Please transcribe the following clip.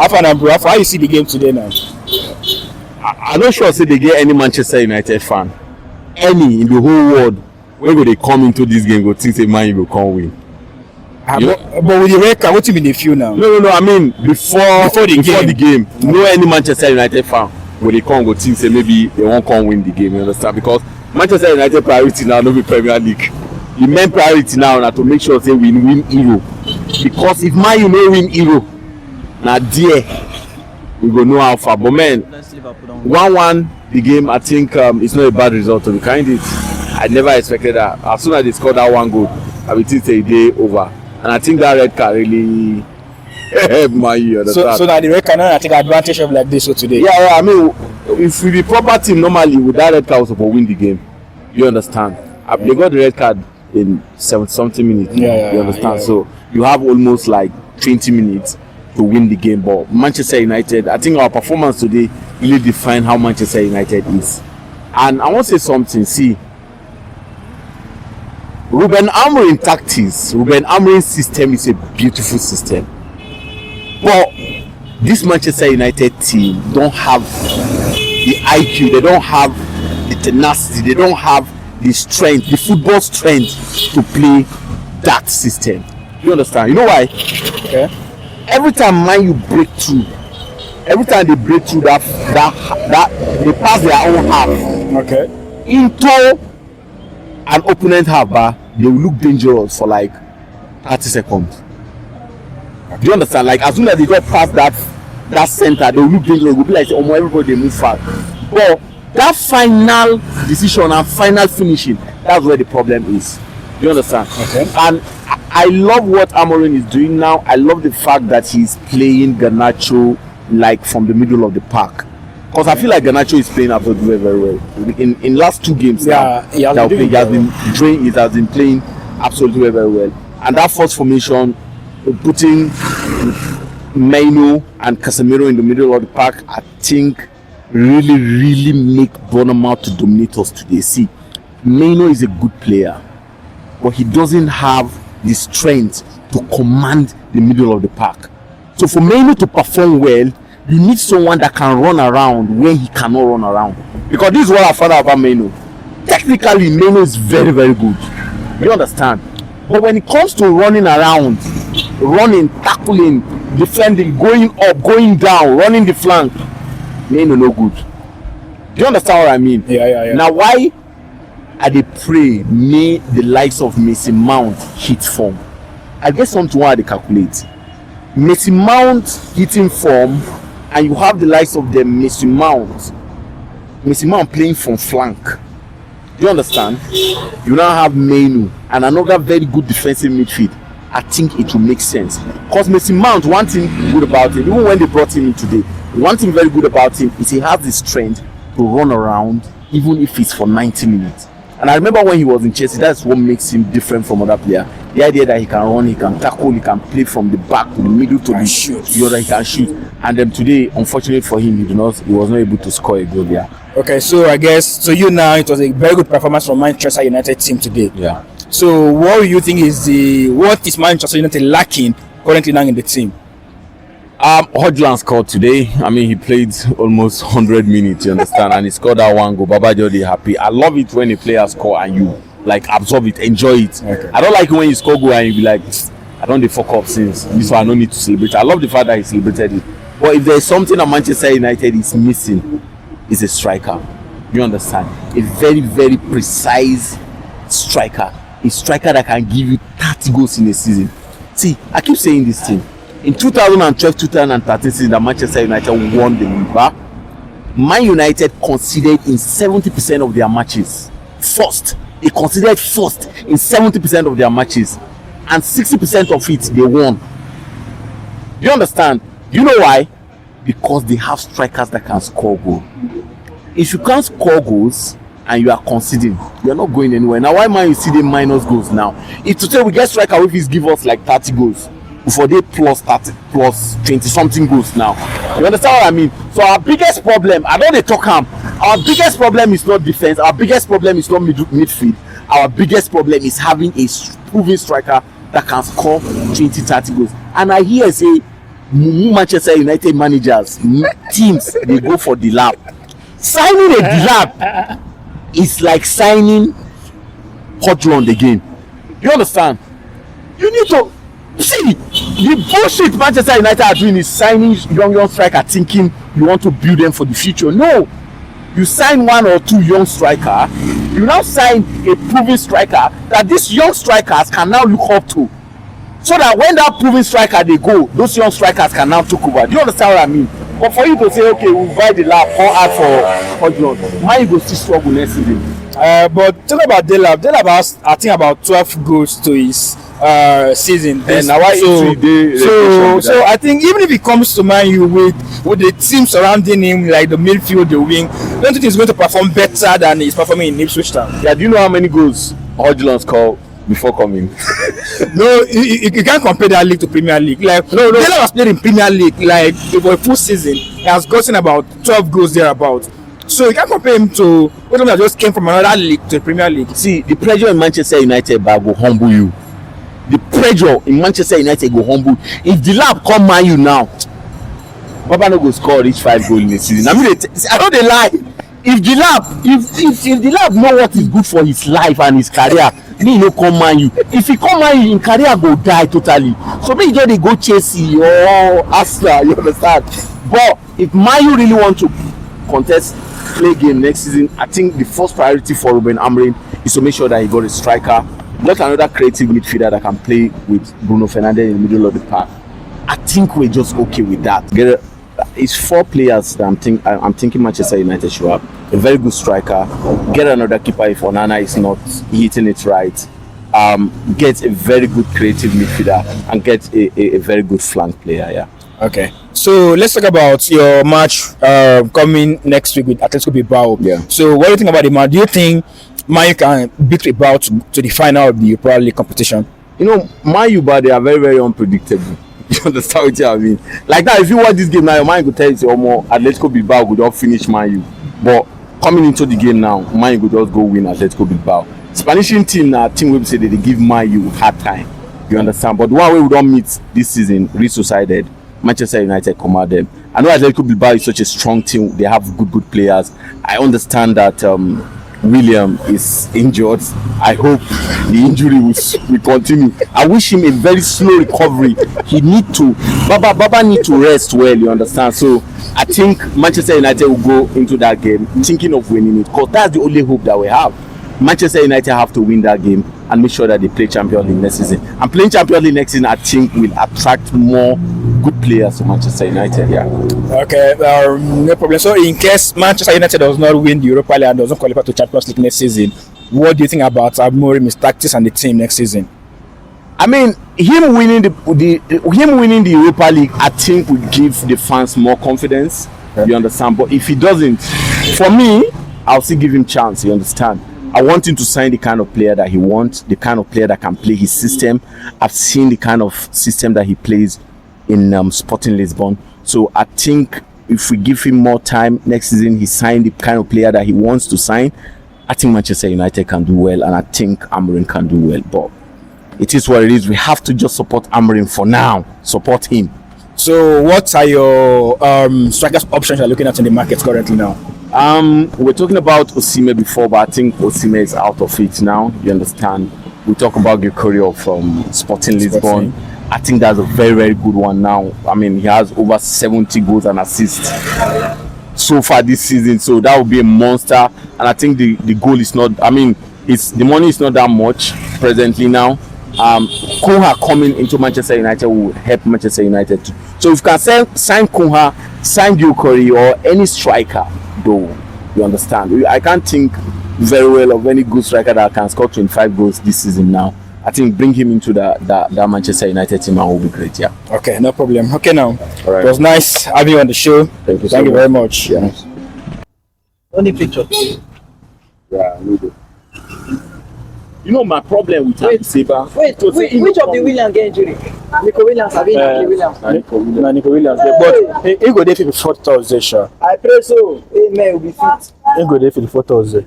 How you see the game today now? I'm not sure say they get any Manchester United fan, any in the whole world, when go they come into this game go think say Man U go come win. But with the red card, what you mean they feel now? No. I mean before the game, no any Manchester United fan when they come go think say maybe they won't come win the game. You understand? Because Manchester United priority now no be Premier League. The main priority now na to make sure say we win Euro. Because if Man U no win Euro, na there we go know how far. But man, 1-1 the game. I think it's not a bad result to be kind. I never expected that. As soon as they scored that one goal, I will think a day over. And I think that red card really helped Man U. So now the red card now I take advantage of like this so today. Yeah. I mean, if we be proper team normally with that red card was supposed to win the game. You understand? They got the red card in 70-something minutes. You understand? Yeah. So you have almost like 20 minutes to win the game. But Manchester United, I think our performance today really defined how Manchester United is. And I want to say something. See, Ruben Amorim tactics, Ruben Amorim's system is a beautiful system. But this Manchester United team don't have the IQ, they don't have the tenacity, they don't have the strength, the football strength to play that system. You understand? You know why? Okay. Every time Man U break through, every time they break through that they pass their own half. Okay. Into an opponent half bar, they will look dangerous for like 30 seconds. Do you understand? Like as soon as they get past that center, they will look dangerous. It will be like almost everybody they move fast. But that final decision and final finishing, that's where the problem is. Do you understand? Okay. And I love what Amorim is doing now. I love the fact that he's playing Garnacho like from the middle of the park. Because I feel like Garnacho is playing absolutely very well. In last two games he has been playing absolutely very well. And that first formation, putting Maino and Casemiro in the middle of the park, I think really make Bournemouth to dominate us today. See, Maino is a good player, but he doesn't have the strength to command the middle of the park. So for Maino to perform well, you need someone that can run around where he cannot run around. Because this is what I found out about Maino. Technically, Maino is very good. You understand? But when it comes to running around, running, tackling, defending, going up, going down, running the flank, Maino no good. Do you understand what I mean? Yeah. Now why I dey pray may the likes of Mason Mount hit form? I get something why they calculate. Mason Mount hitting form, and you have the likes of the Mason Mount playing from flank. Do you understand? You now have Mainu and another very good defensive midfield. I think it will make sense. Because Mason Mount, one thing good about him, even when they brought him in today, one thing very good about him is he has the strength to run around even if it's for 90 minutes. And I remember when he was in Chelsea, that's what makes him different from other players. The idea that he can run, he can tackle, he can play from the back to the middle to the other, he can shoot. And then today, unfortunately for him, he was not able to score a goal there. Okay, so I guess you now, it was a very good performance from Manchester United team today. Yeah. So what do you think what is Manchester United lacking currently now in the team? Hodgland scored today. I mean, he played almost 100 minutes, you understand, and he scored that one goal. Baba Jody happy. I love it when a player score and you like absorb it, enjoy it. Okay. I don't like it when you score goal and you be like, I don't fuck up since this one. I don't need to celebrate. I love the fact that he celebrated it. But if there's something that Manchester United is missing, it's a striker. You understand? A very precise striker. A striker that can give you 30 goals in a season. See, I keep saying this thing. In 2012-2013 season, that Manchester United won the league. Man United conceded in 70% of their matches. First. They considered first in 70% of their matches. And 60% of it, they won. Do you understand? You know why? Because they have strikers that can score goals. If you can't score goals and you are conceding, you're not going anywhere. Now, why man you see them minus goals now? If today we get striker with his give us like 30 goals, before they plus 30, plus 20 something goals now. You understand what I mean? So our biggest problem, I know they talk our biggest problem is not defense, our biggest problem is not midfield. Our biggest problem is having a proven striker that can score 20-30 goals. And I hear say Manchester United managers, teams, they go for the lap. Signing a lap is like signing Hotland again. You understand? You need to see the bullshit Manchester United are doing is signing young striker thinking you want to build them for the future. No, you sign 1 or 2 young striker, you now sign a proven striker that these young strikers can now look up to, so that when that proven striker they go, those young strikers can now take over. Do you understand what I mean? But for you to say, okay, we'll buy the lap or add for Hotland, why you go still struggle next season? But talk about Delap has, I think, about 12 goals to his season. So I think even if he comes to Man U with the team surrounding him, like the midfield, the wing, I don't think he's going to perform better than he's performing in Ipswich Town. Yeah, do you know how many goals Hotland scored before coming? No, you can't compare that league to Premier League. Like Delap has played in Premier League like for a full season. He has gotten about 12 goals thereabout. So you can't compare him to one that just came from another league to the Premier League. See, the pressure in Manchester United will humble you. The pressure in Manchester United will humble. If the lab come Man U now, Baba no go score reach 5 goals in the season. I mean, I know they lie. If the lab know what is good for his life and his career, me no come Man U. If he come Man U, in career go die totally. So maybe they go Chelsea or Arsenal. You understand? But if Man U really want to contest, play game next season, I think the first priority for Ruben Amorim is to make sure that he got a striker, not another creative midfielder that can play with Bruno Fernandes in the middle of the park. I think we're just okay with that. It's 4 players that I'm thinking Manchester United should have. A very good striker, get another keeper if Onana is not hitting it right, get a very good creative midfielder, and get a very good flank player. Yeah. Okay, so let's talk about your match coming next week with Atletico Bilbao. Yeah. So what do you think about the match? Do you think Man U can beat Bilbao to the final of the Europa League competition? You know, Man U, but they are very, very unpredictable. You understand what I mean? Like that, if you watch this game now, your mind could tell you, oh, more Atletico Bilbao could just finish Man U. But coming into the game now, Man U could just go win Atletico Bilbao. Spanish team now, team will say that they give Man U hard time. You understand? But the one way we don't meet this season, Real Sociedad, Manchester United come at them. I know Atletico Bilbao is such a strong team. They have good players. I understand that William is injured. I hope the injury will continue. I wish him a very slow recovery. He need to Baba need to rest well, you understand? So I think Manchester United will go into that game thinking of winning it, because that's the only hope that we have. Manchester United have to win that game and make sure that they play Champions League next season. And playing Champions League next season, I think, will attract more good players to Manchester United. Yeah. Okay, no problem. So, in case Manchester United does not win the Europa League and doesn't qualify to Champions League next season, what do you think about Amorim's tactics and the team next season? I mean, him winning the Europa League, I think, will give the fans more confidence. Okay. You understand? But if he doesn't, for me, I'll still give him chance. You understand? I want him to sign the kind of player that he wants, the kind of player that can play his system. I've seen the kind of system that he plays in Sporting Lisbon. So I think if we give him more time next season, he signed the kind of player that he wants to sign. I think Manchester United can do well, and I think Amorim can do well. But it is what it is. We have to just support Amorim for now. Support him. So what are your strikers options you're looking at in the market currently now? We're talking about Osimhen before, but I think Osimhen is out of it now. You understand? We talk about Gyökeres from Sporting Lisbon. I think that's a very, very good one now. I mean, he has over 70 goals and assists so far this season, so that would be a monster. And I think the goal is not, I mean, the money is not that much presently now. Cunha coming into Manchester United will help Manchester United too. So if you can sign Cunha, sign Gyökeres or any striker, though, you understand? I can't think very well of any good striker that can score 25 goals this season now. I think bring him into that Manchester United team and will be great. Yeah. Okay, no problem. Okay, now. All right. It was nice having you on the show. Thank you very much. Yeah. Only picture. Yeah, I need it. You know my problem with Saber. Which of the Williams get injury? Nico Williams, I mean Nico Williams. Nico Williams. But he go there for the 4th Thursday, sure. I pray so. Amen will be fit. He go there for the 4th Thursday.